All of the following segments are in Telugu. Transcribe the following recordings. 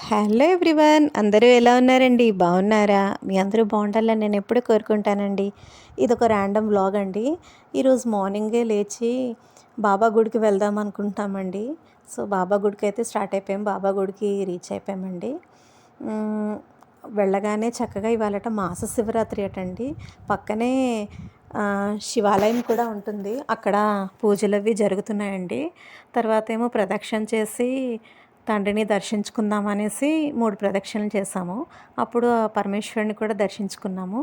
హలో ఎవ్రీవన్, అందరూ ఎలా ఉన్నారండి? బాగున్నారా? మీ అందరూ బాగుండాలని నేను ఎప్పుడూ కోరుకుంటానండి. ఇదొక ర్యాండమ్ వ్లాగ్ అండి. ఈరోజు మార్నింగే లేచి బాబా గుడికి వెళ్దాం అనుకుంటున్నామండి. సో బాబా గుడికి అయితే స్టార్ట్ అయిపోయాం. బాబా గుడికి రీచ్ అయిపోయామండి. మ్, వెళ్ళగానే చక్కగా ఇవాళట మాస శివరాత్రి అటండి. పక్కనే శివాలయం కూడా ఉంటుంది. అక్కడ పూజలు అవి జరుగుతున్నాయండి. తర్వాత ఏమో ప్రదక్షిణ చేసి తండ్రిని దర్శించుకుందాం అనేసి 3 ప్రదక్షిణలు చేశాము. అప్పుడు ఆ పరమేశ్వరుని కూడా దర్శించుకున్నాము.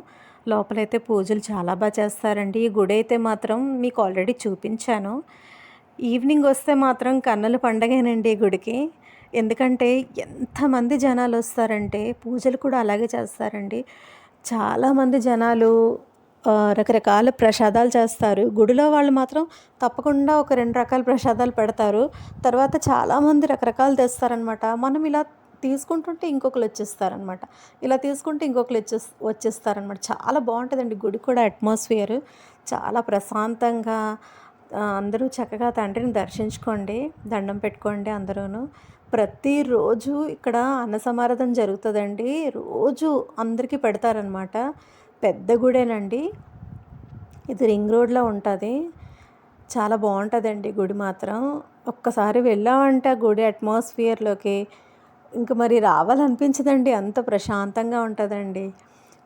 లోపలైతే పూజలు చాలా బాగా చేస్తారండి. ఈ గుడి అయితే మాత్రం మీకు ఆల్రెడీ చూపించాను. ఈవినింగ్ వస్తే మాత్రం కన్నుల పండగేనండి ఈ గుడికి. ఎందుకంటే ఎంతమంది జనాలు వస్తారంటే పూజలు కూడా అలాగే చేస్తారండి. చాలామంది జనాలు రకరకాల ప్రసాదాలు చేస్తారు. గుడిలో వాళ్ళు మాత్రం తప్పకుండా ఒక 2 రకాల ప్రసాదాలు పెడతారు. తర్వాత చాలామంది రకరకాలు తెస్తారనమాట. మనం ఇలా తీసుకుంటుంటే ఇంకొకరు వచ్చేస్తారనమాట. ఇలా తీసుకుంటే ఇంకొకరు వచ్చేస్తారనమాట. చాలా బాగుంటుందండి గుడి కూడా. అట్మాస్ఫియర్ చాలా ప్రశాంతంగా. అందరూ చక్కగా తండ్రిని దర్శించుకోండి, దండం పెట్టుకోండి అందరూను. ప్రతిరోజు ఇక్కడ అన్న సమారాధన జరుగుతుందండి. రోజు అందరికీ పెడతారనమాట. పెద్ద గుడేనండి. ఇది రింగ్ రోడ్లో ఉంటుంది. చాలా బాగుంటుందండి గుడి మాత్రం. ఒక్కసారి వెళ్ళామంటే గుడి అట్మాస్ఫియర్లోకి ఇంక మరి రావాలనిపించదండి. అంత ప్రశాంతంగా ఉంటుందండి.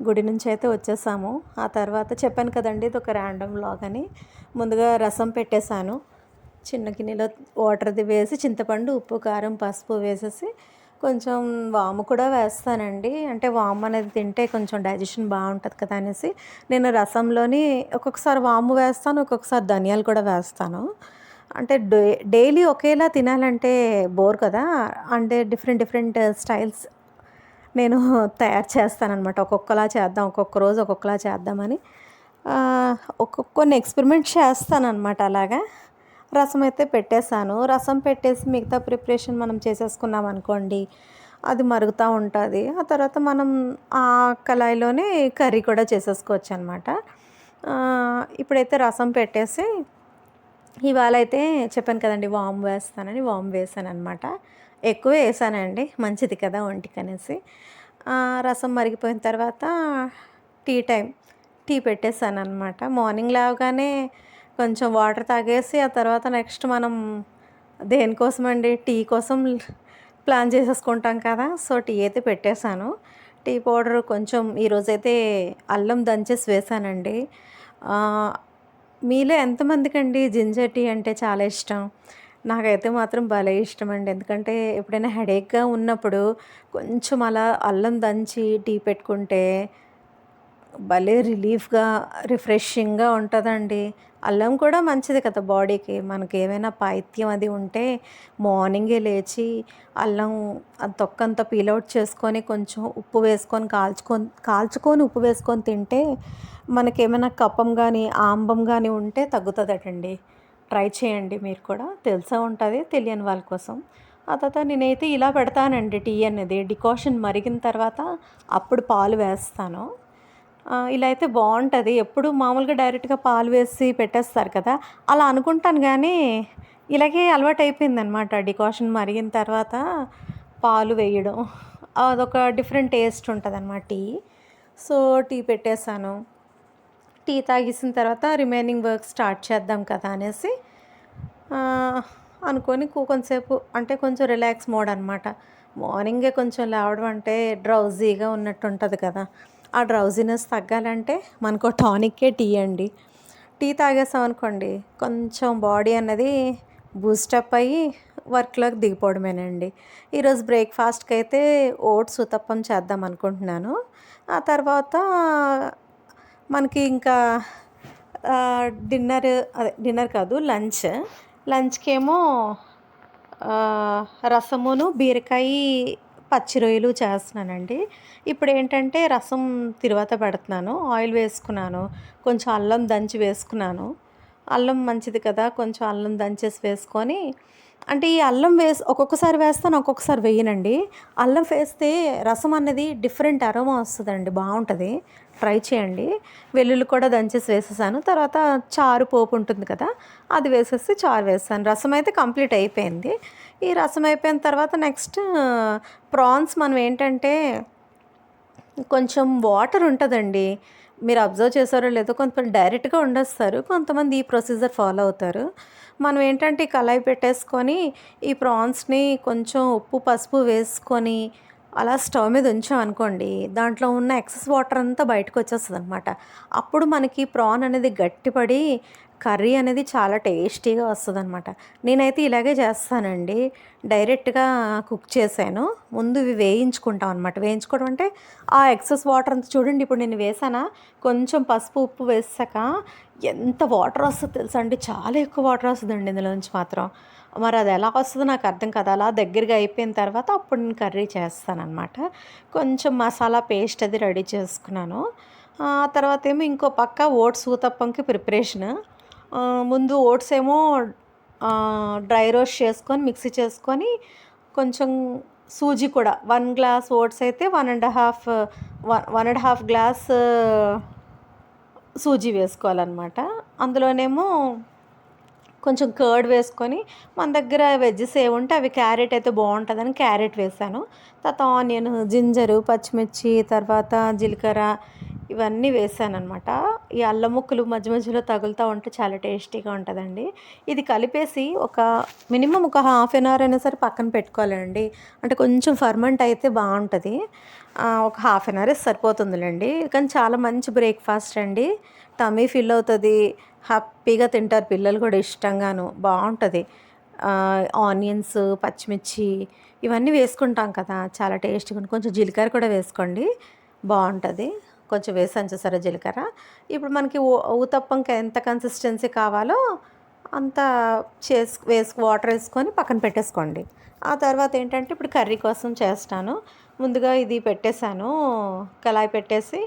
గుడి నుంచి అయితే వచ్చేసాము. ఆ తర్వాత చెప్పాను కదండి ఇది ఒక ర్యాండమ్ వ్లాగ్ అని. ముందుగా రసం పెట్టేశాను. చిన్న గిన్నెలో వాటర్ది వేసి చింతపండు, ఉప్పు, కారం, పసుపు వేసేసి కొంచెం వాము కూడా వేస్తానండి. అంటే వాము అనేది తింటే కొంచెం డైజెషన్ బాగుంటుంది కదా అనేసి నేను రసంలోని ఒక్కొక్కసారి వాము వేస్తాను, ఒక్కొక్కసారి ధనియాలు కూడా వేస్తాను. అంటే డైలీ ఒకేలా తినాలంటే బోర్ కదా. అంటే డిఫరెంట్ డిఫరెంట్ స్టైల్స్ నేను తయారు చేస్తానన్నమాట. ఒక్కొక్కలా చేద్దాం, ఒక్కొక్క రోజు ఒక్కొక్కలా చేద్దామని కొన్ని ఎక్స్పెరిమెంట్ చేస్తానన్నమాట. అలాగా రసం అయితే పెట్టేశాను. రసం పెట్టేసి మిగతా ప్రిపరేషన్ మనం చేసేసుకున్నాం అనుకోండి, అది మరుగుతూ ఉంటుంది. ఆ తర్వాత మనం ఆ కళాయిలోనే కర్రీ కూడా చేసేసుకోవచ్చు అనమాట. ఇప్పుడైతే రసం పెట్టేసి ఇవాళ అయితే చెప్పాను కదండి వాము వేస్తానని వాము వేసాను అనమాట. ఎక్కువే వేసానండి, మంచిది కదా ఒంటికి అనేసి. రసం మరిగిపోయిన తర్వాత టీ పెట్టేశాను అనమాట. మార్నింగ్ లేవగానే కొంచెం వాటర్ తాగేసి ఆ తర్వాత నెక్స్ట్ మనం దేనికోసం అండి టీ కోసం ప్లాన్ చేసేసుకుంటాం కదా. సో టీ అయితే పెట్టేశాను. టీ పౌడర్ కొంచెం ఈరోజైతే అల్లం దంచేసి వేసానండి. మీలో ఎంతమందికండి జింజర్ టీ అంటే చాలా ఇష్టం? నాకైతే మాత్రం భలే ఇష్టం అండి. ఎందుకంటే ఎప్పుడైనా హెడేక్గా ఉన్నప్పుడు కొంచెం అలా అల్లం దంచి టీ పెట్టుకుంటే భలే రిలీఫ్గా, రిఫ్రెషింగ్గా ఉంటుందండి. అల్లం కూడా మంచిది కదా బాడీకి. మనకి ఏమైనా పైత్యం అది ఉంటే మార్నింగే లేచి అల్లం తొక్కంతా పీలౌట్ చేసుకొని కొంచెం ఉప్పు వేసుకొని కాల్చుకొని ఉప్పు వేసుకొని తింటే మనకేమైనా కఫం కానీ ఆంబం కానీ ఉంటే తగ్గుతుందటండి. ట్రై చేయండి మీరు కూడా. తెలిసే ఉంటుంది తెలియని వాళ్ళ కోసం. ఆ తర్వాత నేనైతే ఇలా పెడతానండి టీ అనేది. డికాషన్ మరిగిన తర్వాత అప్పుడు పాలు వేస్తాను. ఇలా అయితే బాగుంటుంది. ఎప్పుడు మామూలుగా డైరెక్ట్గా పాలు వేసి పెట్టేస్తారు కదా, అలా అనుకుంటాను కానీ ఇలాగే అలవాటు అయిపోయిందనమాట. డికాషన్ మరిగిన తర్వాత పాలు వేయడం అదొక డిఫరెంట్ టేస్ట్ ఉంటుంది అన్నమాట టీ. సో టీ పెట్టేశాను. టీ తాగేసిన తర్వాత రిమైనింగ్ వర్క్ స్టార్ట్ చేద్దాం కదా అనేసి అనుకొని కొంచెంసేపు అంటే కొంచెం రిలాక్స్ మోడ్ అనమాట. మార్నింగే కొంచెం లేవడం అంటే డ్రౌజీగా ఉన్నట్టు ఉంటుంది కదా. ఆ డ్రౌజీనెస్ తగ్గాలంటే మనకు టానిక్కే టీ అండి. టీ తాగేసాం అనుకోండి కొంచెం బాడీ అన్నది బూస్టప్ అయ్యి వర్క్లోకి దిగిపోవడమేనండి. ఈరోజు బ్రేక్ఫాస్ట్కి అయితే ఓట్స్ ఉతప్పం చేద్దాం అనుకుంటున్నాను. ఆ తర్వాత మనకి ఇంకా డిన్నర్ కాదు లంచ్కి ఏమో రసమును బీరకాయ పచ్చి రొయ్యలు చేస్తున్నానండి. ఇప్పుడు ఏంటంటే రసం తిరువాత పెడుతున్నాను. ఆయిల్ వేసుకున్నాను, కొంచెం అల్లం దంచి వేసుకున్నాను. అల్లం మంచిది కదా, కొంచెం అల్లం దంచేసి వేసుకొని అంటే ఈ అల్లం ఒక్కొక్కసారి వేస్తాను, ఒక్కొక్కసారి వేయనండి. అల్లం వేస్తే రసం అనేది డిఫరెంట్ అరోమా వస్తదండి. బావుంటది. ట్రై చేయండి. వెల్లుల్లి కూడా దంచేసి వేసేసాను. తర్వాత చారు పోపు ఉంటుంది కదా! అది వేసేసి చారు వేసాను. రసం అయితే కంప్లీట్ అయిపోయింది. ఈ రసం అయిపోయిన తర్వాత నెక్స్ట్ ప్రాన్స్ మనం ఏంటంటే కొంచెం వాటర్ ఉంటదండి. మీరు అబ్జర్వ్ చేశారో లేదో కొంతమంది డైరెక్ట్‌గా వండేస్తారు. కొంతమంది ఈ ప్రొసీజర్ ఫాలో అవుతారు. మనం ఏంటంటే ఈ కళాయి పెట్టేసుకొని ఈ ప్రాన్స్‌ని కొంచెం ఉప్పు, పసుపు వేసుకొని అలా స్టవ్ మీద ఉంచామనుకోండి, దాంట్లో ఉన్న ఎక్సెస్ వాటర్ అంతా బయటకొచ్చేస్తదనమాట. అప్పుడు మనకి ప్రాన్ అనేది గట్టిపడి కర్రీ అనేది చాలా టేస్టీగా వస్తదనమాట. నేనైతే ఇలాగే చేస్తానండి. డైరెక్ట్‌గా కుక్ చేశాను. ముందు ఇవి వేయించుకుంటాం అనమాట. వేయించుకోవడం అంటే ఆ ఎక్సెస్ వాటర్ అంతా చూడండి, ఇప్పుడు నేను వేసానా, కొంచెం పసుపు, ఉప్పు వేసాక ఎంత వాటర్ వస్తదో తెలుసా అండి? చాలా ఎక్కువ వాటర్ వస్తదండి ఇందులోంచి మాత్రం. మరి అది ఎలా వస్తదో నాకు అర్థం కాదు. అలా దగ్గరగా అయిపోయిన తర్వాత అప్పుడు నేను కర్రీ చేస్తాననమాట. కొంచెం మసాలా పేస్ట్ అది రెడీ చేసుకున్నాను. తర్వాత ఏమో ఇంకో పక్క ఓట్స్ ఊతప్పంకి ప్రిపరేషన్. ముందు ఓట్స్ ఏమో డ్రై రోస్ట్ చేసుకొని మిక్సీ చేసుకొని కొంచెం సూజీ కూడా 1 గ్లాస్ ఓట్స్ అయితే 1 ½ గ్లాస్ సూజీ వేసుకోవాలనమాట. అందులోనేమో కొంచెం కర్డ్ వేసుకొని మన దగ్గర వెజ్జెస్ ఏవుంటే అవి క్యారెట్ అయితే బావుంటదని క్యారెట్ వేసాను. తర్వాత ఆనియన్, జింజరు, పచ్చిమిర్చి, తర్వాత జీలకర్ర ఇవన్నీ వేసాననమాట. ఈ అల్లం ముక్కలు మధ్య మధ్యలో తగులుతా ఉంటే చాలా టేస్టీగా ఉంటదండి. ఇది కలిపేసి మినిమమ్ ఒక హాఫ్ ఎన్ అవర్ అయినా సరే పక్కన పెట్టుకోవాలండి. అంటే కొంచెం ఫర్మెంట్ అయితే బావుంటది. ఒక హాఫ్ ఎన్ అవర్ సరిపోతుందిలెండి. కానీ చాలా మంచి బ్రేక్‌ఫాస్ట్ అండి. టమ్మీ ఫిల్ అవుతది. హ్యాపీగా తింటారు పిల్లలు కూడా ఇష్టంగాను. బావుంటది. ఆనియన్స్, పచ్చిమిర్చి ఇవన్నీ వేసుకుంటాం కదా! చాలా టేస్టీగా కొంచెం జీలకర్ర కూడా వేసుకోండి. బావుంటది. కొంచెం వేసాను చూసారా జీలకర్ర. ఇప్పుడు మనకి ఊతప్పంకి ఎంత కన్సిస్టెన్సీ కావాలో అంత వాటర్ వేసుకొని పక్కన పెట్టేసుకోండి. ఆ తర్వాత ఏంటంటే ఇప్పుడు కర్రీ కోసం చేస్తాను. ముందుగా ఇది పెట్టేసాను. కళాయి పెట్టేసి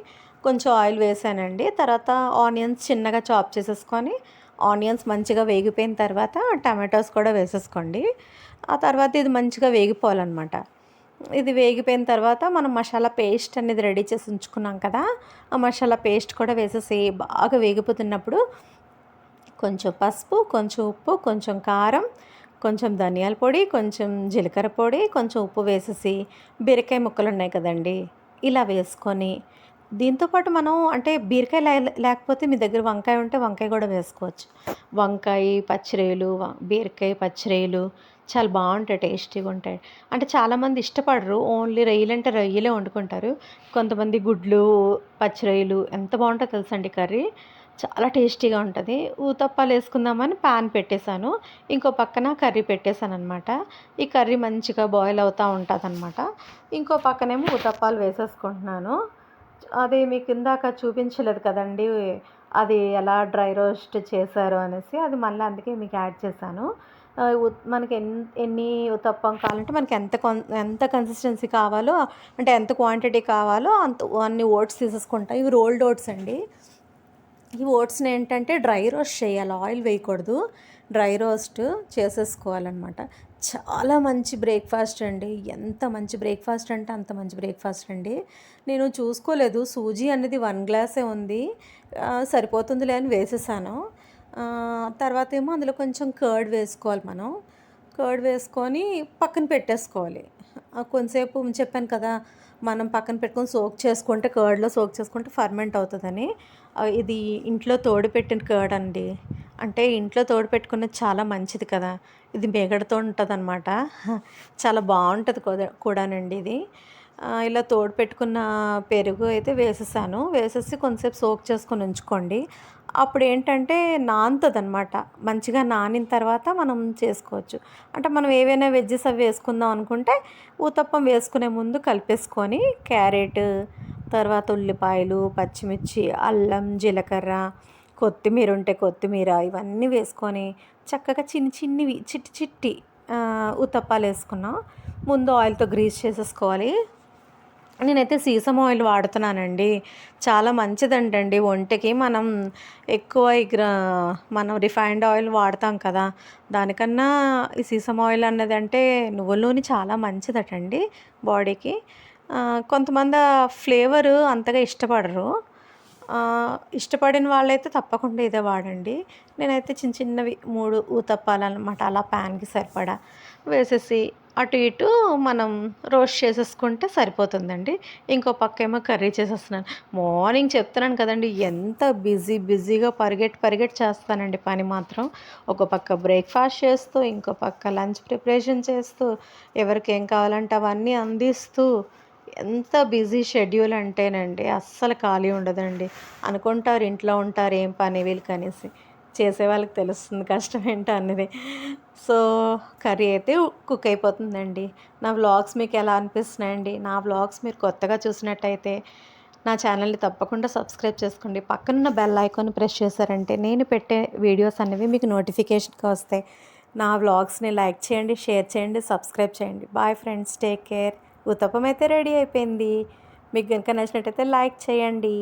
కొంచెం ఆయిల్ వేసానండి. తర్వాత ఆనియన్స్ చిన్నగా చాప్ చేసేసుకొని, ఆనియన్స్ మంచిగా వేగిపోయిన తర్వాత టమాటోస్ కూడా వేసేసుకోండి. ఆ తర్వాత ఇది మంచిగా వేగిపోవాలనమాట. ఇది వేగిపోయిన తర్వాత మనం మసాలా పేస్ట్ అనేది రెడీ చేసి ఉంచుకున్నాం కదా! ఆ మసాలా పేస్ట్ కూడా వేసేసి బాగా వేగిపోతున్నప్పుడు కొంచెం పసుపు, కొంచెం ఉప్పు, కొంచెం కారం, కొంచెం ధనియాల పొడి, కొంచెం జీలకర్ర పొడి, కొంచెం ఉప్పు వేసేసి బీరకాయ ముక్కలున్నాయి కదండీ! ఇలా వేసుకొని దీంతో పాటు మనం అంటే బీరకాయ లేకపోతే మీ దగ్గర వంకాయ ఉంటే వంకాయ కూడా వేసుకోవచ్చు. వంకాయ పచ్చిరొయ్యలు, బీరకాయ పచ్చిరొయ్యలు చాలా బావుంటాయి. టేస్టీగా ఉంటాయి. అంటే చాలామంది ఇష్టపడరు. ఓన్లీ రొయ్యలంటే రొయ్యలే వండుకుంటారు. కొంతమంది గుడ్లు, పచ్చిరొయ్యలు ఎంత బావుంటదో తెలుసండి కర్రీ. చాలా టేస్టీగా ఉంటది. ఊతప్పాలేసుకుందామని పాన్ పెట్టేసాను. ఇంకో పక్కన కర్రీ పెట్టేసాననమాట. ఈ కర్రీ మంచిగా బాయిల్ అవుతా ఉంటదనమాట. ఇంకో పక్కనేమో ఊతప్పాలు వేసేసుకుంటున్నాను. అది మీకు ఇందాక చూపించలేదు కదండీ! అది ఎలా డ్రై రోస్ట్ చేశారో అనేసి. అది మళ్ళీ అందుకే మీకు యాడ్ చేశాను. మనకి ఎన్ని ఉతప్పం కావాలంటే మనకి ఎంత కన్సిస్టెన్సీ కావాలో, అంటే ఎంత క్వాంటిటీ కావాలో అన్ని ఓట్స్ తీసేసుకుంటా. ఇవి రోల్డ్ ఓట్స్ అండి. ఈ ఓట్స్‌ని ఏంటంటే డ్రై రోస్ట్ చేయాలి. ఆయిల్ వేయకూడదు. డ్రై రోస్ట్ చేసేసుకోవాలనమాట. చాలా మంచి బ్రేక్‌ఫాస్ట్ అండి. ఎంత మంచి బ్రేక్‌ఫాస్ట్ అంటే అంత మంచి బ్రేక్‌ఫాస్ట్ అండి. నేను చూసుకోలేదు. సూజీ అనేది 1 గ్లాసే ఉంది. సరిపోతుందిలే అని వేసేసాను. తర్వాతేమో అందులో కొంచెం కర్డ్ వేసుకోవాలి మనం. కర్డ్ వేసుకొని పక్కన పెట్టేసుకోవాలి. కొంతసేపు చెప్పాను కదా! మనం పక్కన పెట్టుకొని కర్డ్‌లో సోక్ చేసుకుంటే ఫర్మెంట్ అవుతదని. ఇది ఇంట్లో తోడుపెట్టిన కర్డ్ అండి. అంటే ఇంట్లో తోడుపెట్టుకున్నది చాలా మంచిది కదా! ఇది మీగడతో ఉంటదనమాట. చాలా బావుంటది కూడానండి ఇది. ఇలా తోడుపెట్టుకున్న పెరుగు అయితే వేసేసాను. వేసేసి కొంతసేపు సోక్ చేసుకొని ఉంచుకోండి. అప్పుడేంటంటే నానుతదనమాట. మంచిగా నానిన తర్వాత మనం చేసుకోవచ్చు. అంటే మనం ఏవైనా వెజ్జెస్ అవి వేసుకుందాం అనుకుంటే ఊతప్పం వేసుకునే ముందు కలిపేసుకొని క్యారెట్, తర్వాత ఉల్లిపాయలు, పచ్చిమిర్చి, అల్లం, జీలకర్ర, కొత్తిమీర ఉంటే కొత్తిమీర ఇవన్నీ వేసుకొని చక్కగా చిన్నివి చిట్టి చిట్టి ఊతప్పాలేసుకున్నాం. ముందు ఆయిల్‌తో గ్రీస్ చేసేసుకోవాలి. నేనైతే సీసమ్ ఆయిల్ వాడుతున్నానండి. చాలా మంచిదంటండి ఒంటికి. ఎక్కువ మనం రిఫైన్డ్ ఆయిల్ వాడతాం కదా! దానికన్నా ఈ సీసమ్ ఆయిల్ అన్నదంటే నువ్వుల నూనె చాలా మంచిదటండి బాడీకి. కొంతమంది ఆ ఫ్లేవరు అంతగా ఇష్టపడరు. ఇష్టపడిన వాళ్ళైతే తప్పకుండా ఇదే వాడండి. నేనైతే చిన్న చిన్నవి 3 ఊతప్పాలనమాట అలా ప్యాన్‌కి సరిపడా వేసేసి అటు ఇటు మనం రోస్ట్ చేసేసుకుంటే సరిపోతుందండి. ఇంకో పక్కేమో కర్రీ చేసేస్తున్నాను. మార్నింగ్ చెప్తున్నాను కదండీ! ఎంత బిజీగా పరిగెట్టి చేస్తానండి పని మాత్రం. ఒక పక్క బ్రేక్‌ఫాస్ట్ చేస్తూ, ఇంకో పక్క లంచ్ ప్రిపరేషన్ చేస్తూ, ఎవరికేం కావాలంటే అవన్నీ అందిస్తూ, ఎంత బిజీ షెడ్యూల్ అంటేనండి అస్సలు ఖాళీ ఉండదండి. అనుకుంటారు ఇంట్లో ఉంటారు ఏం పని వీళ్ళకనేసి. చేసేవాళ్ళకి తెలుస్తుంది కష్టం ఏంటో అనేది. సో, కర్రీ అయితే కుక్ అయిపోతుందండి. నా వ్లాగ్స్ మీకెలా అనిపిస్తున్నాయండి? నా వ్లాగ్స్ మీరు కొత్తగా చూసినట్టయితే నా ఛానల్‌ని తప్పకుండా సబ్స్క్రైబ్ చేసుకోండి. పక్కనున్న బెల్ ఐకాన్ ప్రెస్ చేశారంటే నేను పెట్టే వీడియోస్ అనేవి మీకు నోటిఫికేషన్‌గా వస్తాయి. నా వ్లాగ్స్‌ని లైక్ చేయండి, షేర్ చేయండి, సబ్స్క్రైబ్ చేయండి. Bye friends. Take care. Uttapam అయితే రెడీ అయిపోయింది. మీకు గనుక నచ్చినట్టయితే లైక్ చేయండి.